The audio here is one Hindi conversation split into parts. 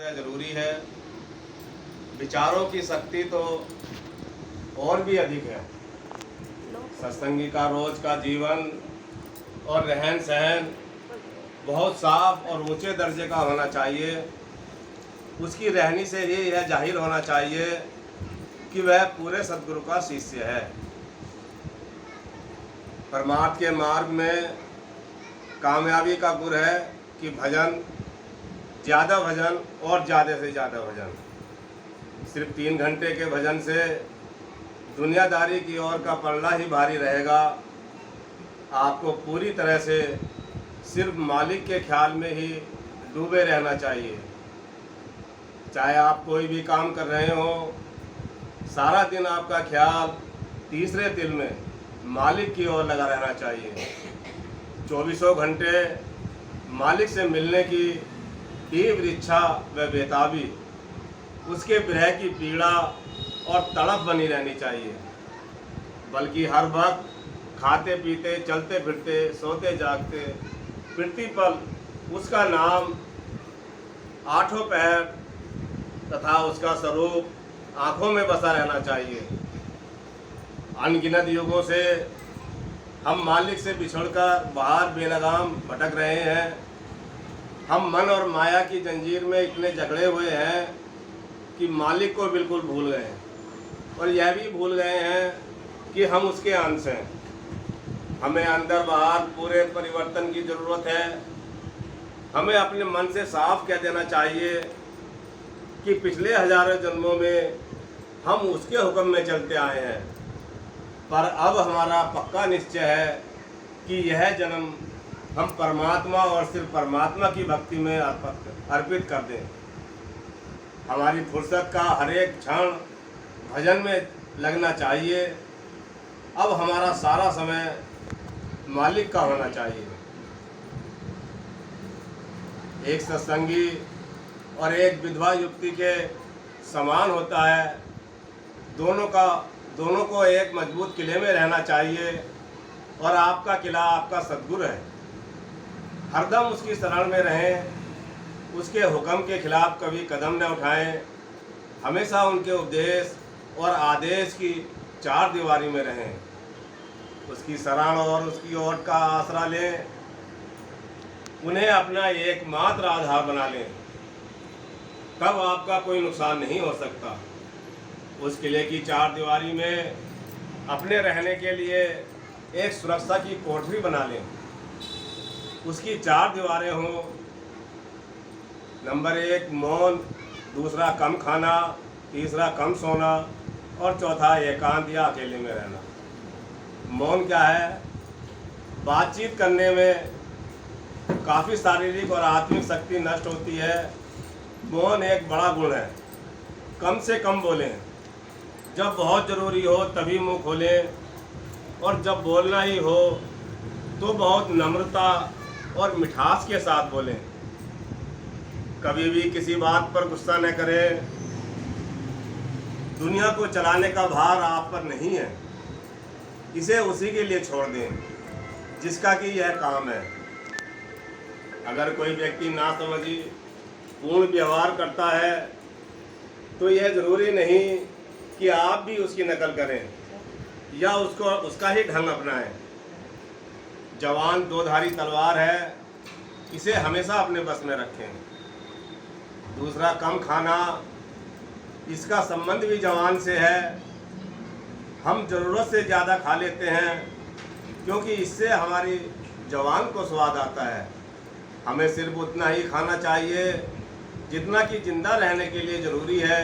जरूरी है। विचारों की शक्ति तो और भी अधिक है। सत्संगी का रोज का जीवन और रहन सहन बहुत साफ और ऊंचे दर्जे का होना चाहिए। उसकी रहनी से ही यह जाहिर होना चाहिए कि वह पूरे सद्गुरु का शिष्य है। परमार्थ के मार्ग में कामयाबी का गुर है कि भजन, ज़्यादा भजन और ज़्यादा से ज़्यादा भजन। सिर्फ 3 घंटे के भजन से दुनियादारी की ओर का पल्ला ही भारी रहेगा। आपको पूरी तरह से सिर्फ मालिक के ख्याल में ही डूबे रहना चाहिए। चाहे आप कोई भी काम कर रहे हो, सारा दिन आपका ख्याल तीसरे दिल में मालिक की ओर लगा रहना चाहिए। 24 घंटे मालिक से मिलने की तीव्र इच्छा व बेताबी, उसके विरह की पीड़ा और तड़प बनी रहनी चाहिए। बल्कि हर वक्त खाते पीते, चलते फिरते, सोते जागते, प्रतिपल उसका नाम आठों पैर तथा उसका स्वरूप आँखों में बसा रहना चाहिए। अनगिनत युगों से हम मालिक से बिछड़कर बाहर बेलगाम भटक रहे हैं। हम मन और माया की जंजीर में इतने जकड़े हुए हैं कि मालिक को बिल्कुल भूल गए हैं और यह भी भूल गए हैं कि हम उसके अंश हैं। हमें अंदर बाहर पूरे परिवर्तन की ज़रूरत है। हमें अपने मन से साफ कह देना चाहिए कि पिछले हजारों जन्मों में हम उसके हुक्म में चलते आए हैं, पर अब हमारा पक्का निश्चय है कि यह जन्म हम परमात्मा और सिर्फ परमात्मा की भक्ति में अर्पित कर दें। हमारी फुर्सत का हर एक क्षण भजन में लगना चाहिए। अब हमारा सारा समय मालिक का होना चाहिए। एक सत्संगी और एक विधवा युवती के समान होता है। दोनों को एक मजबूत किले में रहना चाहिए और आपका किला आपका सद्गुरु है। हरदम उसकी शरण में रहें, उसके हुक्म के खिलाफ कभी कदम न उठाएं। हमेशा उनके उपदेश और आदेश की चार दीवारी में रहें। उसकी शरण और उसकी ओट का आसरा लें। उन्हें अपना एकमात्र आधार बना लें। तब आपका कोई नुकसान नहीं हो सकता। उस किले की चार दीवारी में अपने रहने के लिए एक सुरक्षा की कोठरी बना लें। उसकी चार दीवारें हों। नंबर 1 मौन, दूसरा कम खाना, तीसरा कम सोना और चौथा एकांत या अकेले में रहना। मौन क्या है? बातचीत करने में काफ़ी शारीरिक और आत्मिक शक्ति नष्ट होती है। मौन एक बड़ा गुण है। कम से कम बोलें। जब बहुत ज़रूरी हो तभी मुंह खोलें और जब बोलना ही हो तो बहुत नम्रता और मिठास के साथ बोलें। कभी भी किसी बात पर गुस्सा न करें। दुनिया को चलाने का भार आप पर नहीं है। इसे उसी के लिए छोड़ दें जिसका कि यह काम है। अगर कोई व्यक्ति नासमझी पूर्ण व्यवहार करता है तो यह ज़रूरी नहीं कि आप भी उसकी नकल करें या उसका ही ढंग अपनाएं। जवान दो धारी तलवार है, इसे हमेशा अपने बस में रखें। दूसरा कम खाना, इसका संबंध भी जवान से है। हम ज़रूरत से ज़्यादा खा लेते हैं क्योंकि इससे हमारी जवान को स्वाद आता है। हमें सिर्फ उतना ही खाना चाहिए जितना कि जिंदा रहने के लिए ज़रूरी है।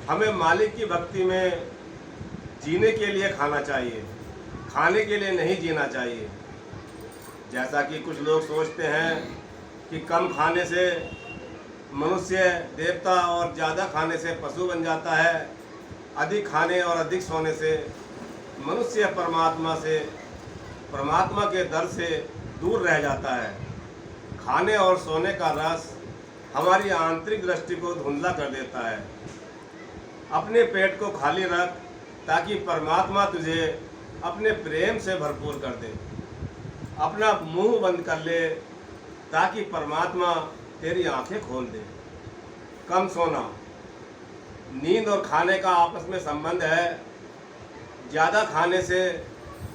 हमें मालिक की भक्ति में जीने के लिए खाना चाहिए, खाने के लिए नहीं जीना चाहिए। जैसा कि कुछ लोग सोचते हैं कि कम खाने से मनुष्य देवता और ज़्यादा खाने से पशु बन जाता है। अधिक खाने और अधिक सोने से मनुष्य परमात्मा के दर से दूर रह जाता है। खाने और सोने का रस हमारी आंतरिक दृष्टि को धुंधला कर देता है। अपने पेट को खाली रख ताकि परमात्मा तुझे अपने प्रेम से भरपूर कर दे। अपना मुंह बंद कर ले ताकि परमात्मा तेरी आंखें खोल दे। कम सोना। नींद और खाने का आपस में संबंध है। ज़्यादा खाने से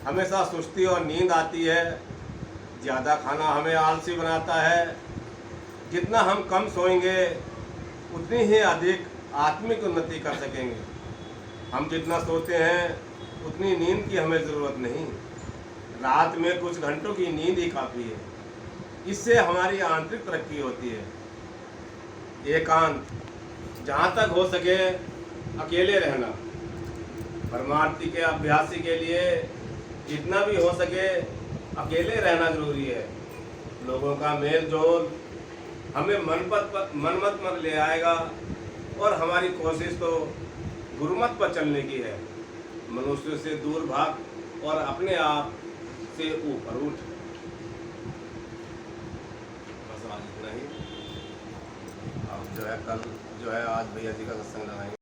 हमेशा सुस्ती और नींद आती है। ज़्यादा खाना हमें आलसी बनाता है। जितना हम कम सोएंगे उतनी ही अधिक आत्मिक उन्नति कर सकेंगे। हम जितना सोते हैं उतनी नींद की हमें ज़रूरत नहीं। रात में कुछ घंटों की नींद ही काफ़ी है। इससे हमारी आंतरिक तरक्की होती है। एकांत, जहाँ तक हो सके अकेले रहना। परमार्थी के अभ्यासी के लिए जितना भी हो सके अकेले रहना जरूरी है। लोगों का मेल जोल हमें मनमत पर ले आएगा और हमारी कोशिश तो गुरुमत पर चलने की है। मनुष्य से दूर भाग और अपने आप से ऊपर उठ। बस आज इतना ही। अब जो है कल जो है आज भैया जी का सत्संग लगाएंगे।